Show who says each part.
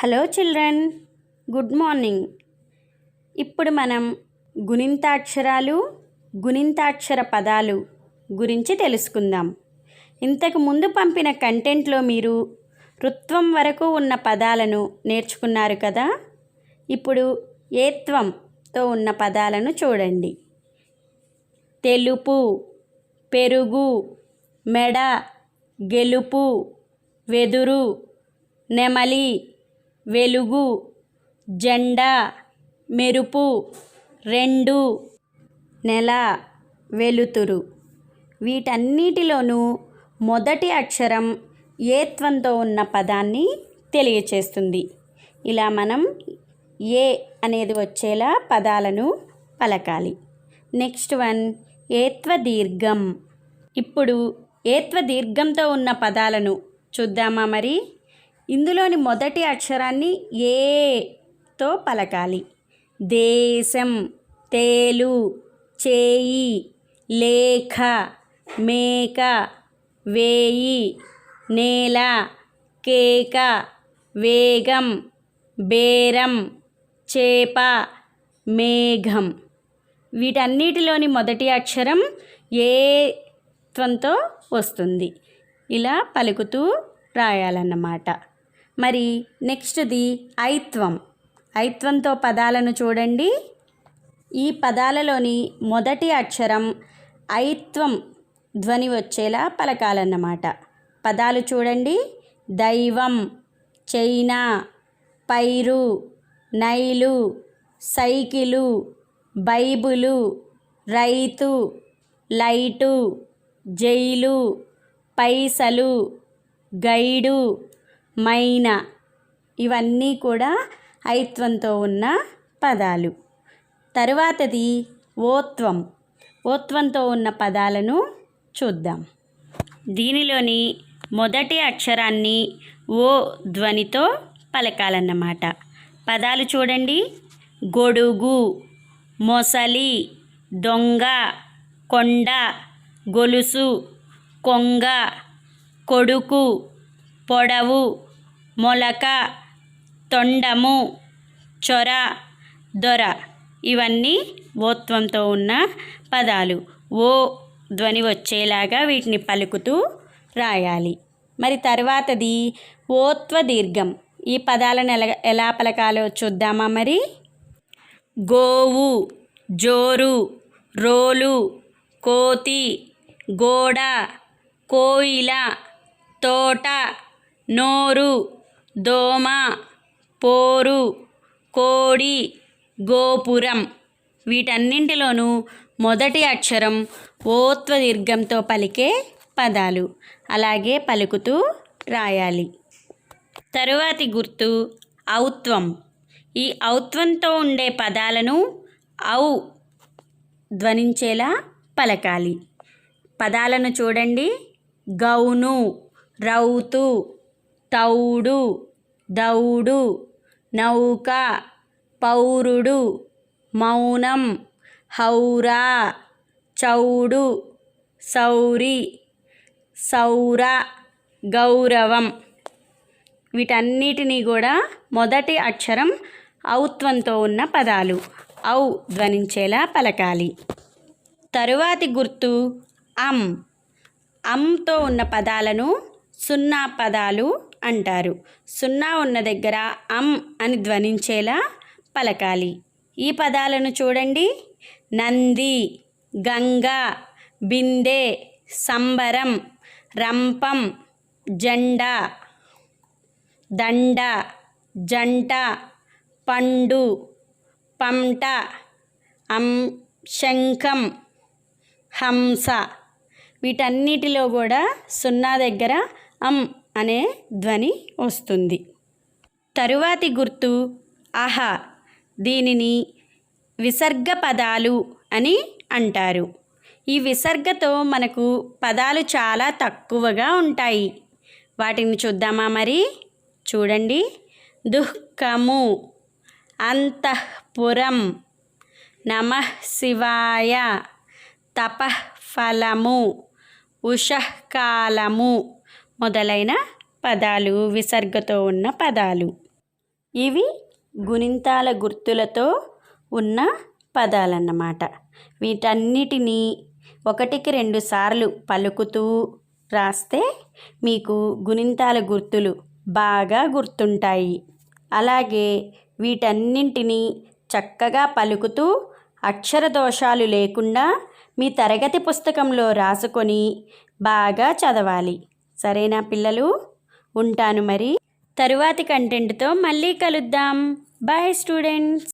Speaker 1: Hello children, good morning. ఇప్పుడు మనం గుణింతాక్షరాలు, గుణింతాక్షర పదాలు గురించి తెలుసుకుందాం. ఇంతకు ముందు పంపిన కంటెంట్లో మీరు రుత్వం వరకు ఉన్న పదాలను నేర్చుకున్నారు కదా. ఇప్పుడు ఏత్వంతో ఉన్న పదాలను చూడండి. తెలుపు, పెరుగు, మెడ, గెలుపు, వెదురు, నెమలి, వెలుగు, జెండా, మెరుపు, రెండు, నెల, వెలుతురు. వీటన్నిటిలోనూ మొదటి అక్షరం ఏత్వంతో ఉన్న పదాన్ని తెలియచేస్తుంది. ఇలా మనం ఏ అనేది వచ్చేలా పదాలను పలకాలి. నెక్స్ట్ వన్ ఏత్వ దీర్ఘం. ఇప్పుడు ఏత్వ దీర్ఘంతో ఉన్న పదాలను చూద్దామా మరి. ఇందులోని మొదటి అక్షరాన్ని ఏతో పలకాలి. దేశం, తేలు, చేయి, లేఖ, మేక, వేయి, నేల, కేక, వేగం, బేరం, చేప, మేఘం. వీటన్నిటిలోని మొదటి అక్షరం ఏత్వంతో వస్తుంది. ఇలా పలుకుతూ రాయాలన్నమాట. మరి నెక్స్ట్ది ఐత్వం. ఐత్వంతో పదాలను చూడండి. ఈ పదాలలోని మొదటి అక్షరం ఐత్వం ధ్వని వచ్చేలా పలకాలన్నమాట. పదాలు చూడండి. దైవం, చైనా, పైరు, నైలు, సైకిలు, బైబులు, రైతు, లైటు, జైలు, పైసలు, గైడు, మైనా. ఇవన్నీ కూడా ఐత్వంతో ఉన్న పదాలు. తరువాతది ఓత్వం. ఓత్వంతో ఉన్న పదాలను చూద్దాం. దీనిలోని మొదటి అక్షరాన్ని ఓ ధ్వనితో పలకాలన్నమాట. పదాలు చూడండి. గొడుగు, మొసలి, దొంగ, కొండ, గొలుసు, కొంగ, కొడుకు, పొడవు, మొలక, తొండము, చొర, దొర. ఇవన్నీ ఓత్వంతో ఉన్న పదాలు. ఓ ధ్వని వచ్చేలాగా వీటిని పలుకుతూ రాయాలి. మరి తర్వాతది ఓత్వ దీర్ఘం. ఈ పదాలను ఎలా పలకాలో చూద్దామా మరి. గోవు, జోరు, రోలు, కోతి, గోడ, కోయిల, తోట, నోరు, దోమ, పోరు, కోడి, గోపురం. వీటన్నింటిలోనూ మొదటి అక్షరం ఓత్వ దీర్ఘంతో పలికే పదాలు. అలాగే పలుకుతూ రాయాలి. తరువాతి గుర్తు ఔత్వం. ఈ ఔత్వంతో ఉండే పదాలను ఔ ధ్వనించేలా పలకాలి. పదాలను చూడండి. గౌను, రౌతు, తౌడు, దౌడు, నౌక, పౌరుడు, మౌనం, హౌరా, చౌడు, సౌరి, సౌర, గౌరవం. వీటన్నిటినీ కూడా మొదటి అక్షరం ఔత్వంతో ఉన్న పదాలు. ఔ ధ్వనించేలా పలకాలి. తరువాతి గుర్తు అం. అంతో ఉన్న పదాలను సున్నా పదాలు అంటారు. సున్నా ఉన్న దగ్గర అం అని ధ్వనించేలా పలకాలి. ఈ పదాలను చూడండి. నంది, గంగ, బిందె, సంబరం, రంపం, జెండా, దండ, జంట, పండు, పంట, శంఖం, హంస. వీటన్నిటిలో కూడా సున్నా దగ్గర అం అనే ధ్వని వస్తుంది. తరువాతి గుర్తు అహ. దీనిని విసర్గ పదాలు అని అంటారు. ఈ విసర్గతో మనకు పదాలు చాలా తక్కువగా ఉంటాయి. వాటిని చూద్దామా మరి. చూడండి. దుఃఖము, అంతఃపురం, నమః శివాయ, తపఃఫలము, ఉషఃకాలము మొదలైన పదాలు విసర్గతో ఉన్న పదాలు. ఇవి గుణింతాల గుర్తులతో ఉన్న పదాలన్నమాట. వీటన్నిటినీ 1కి 2 సార్లు పలుకుతూ రాస్తే మీకు గుణింతాల గుర్తులు బాగా గుర్తుంటాయి. అలాగే వీటన్నింటినీ చక్కగా పలుకుతూ అక్షర దోషాలు లేకుండా మీ తరగతి పుస్తకంలో రాసుకొని బాగా చదవాలి. సరేనా పిల్లలు? ఉంటాను మరి. తరువాతి కంటెంట్తో మళ్ళీ కలుద్దాం. Bye students.